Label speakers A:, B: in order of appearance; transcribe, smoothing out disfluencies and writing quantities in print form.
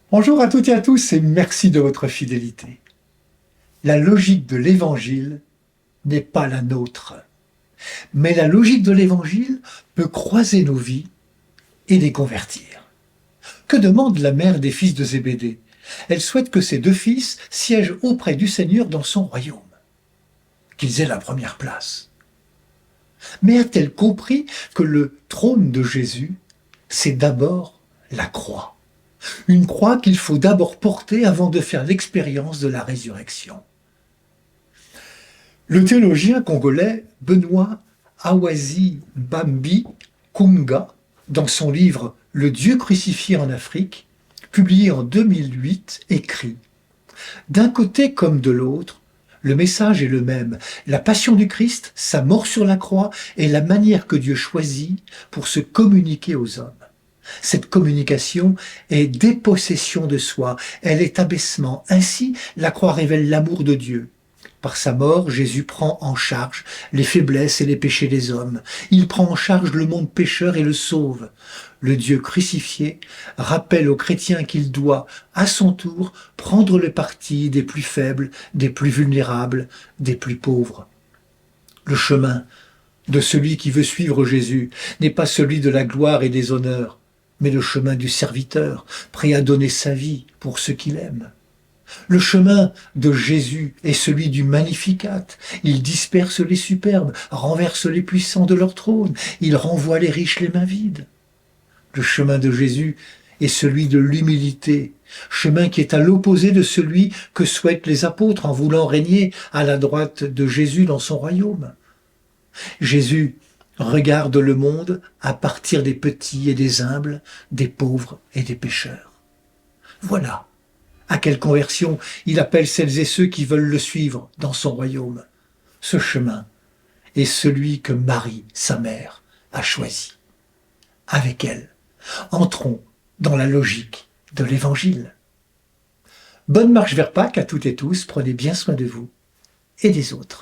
A: Bonjour à toutes et à tous et merci de votre fidélité. La logique de l'Évangile n'est pas la nôtre, mais la logique de l'Évangile peut croiser nos vies et les convertir. Que demande la mère des fils de Zébédée? Elle souhaite que ses deux fils siègent auprès du Seigneur dans son royaume, qu'ils aient la première place. Mais a-t-elle compris que le trône de Jésus, c'est d'abord la croix? Une croix qu'il faut d'abord porter avant de faire l'expérience de la résurrection. Le théologien congolais Benoît Awazi Bambi Kunga, dans son livre Le Dieu crucifié en Afrique, publié en 2008, écrit: d'un côté comme de l'autre, le message est le même. La passion du Christ, sa mort sur la croix, est la manière que Dieu choisit pour se communiquer aux hommes. Cette communication est dépossession de soi, elle est abaissement. Ainsi, la croix révèle l'amour de Dieu. Par sa mort, Jésus prend en charge les faiblesses et les péchés des hommes. Il prend en charge le monde pécheur et le sauve. Le Dieu crucifié rappelle aux chrétiens qu'il doit, à son tour, prendre le parti des plus faibles, des plus vulnérables, des plus pauvres. Le chemin de celui qui veut suivre Jésus n'est pas celui de la gloire et des honneurs, mais le chemin du serviteur, prêt à donner sa vie pour ceux qu'il aime. Le chemin de Jésus est celui du Magnificat. Il disperse les superbes, renverse les puissants de leur trône, il renvoie les riches les mains vides. Le chemin de Jésus est celui de l'humilité, chemin qui est à l'opposé de celui que souhaitent les apôtres en voulant régner à la droite de Jésus dans son royaume. Jésus regarde le monde à partir des petits et des humbles, des pauvres et des pécheurs. Voilà à quelle conversion il appelle celles et ceux qui veulent le suivre dans son royaume. Ce chemin est celui que Marie, sa mère, a choisi. Avec elle, entrons dans la logique de l'Évangile. Bonne marche vers Pâques à toutes et tous, prenez bien soin de vous et des autres.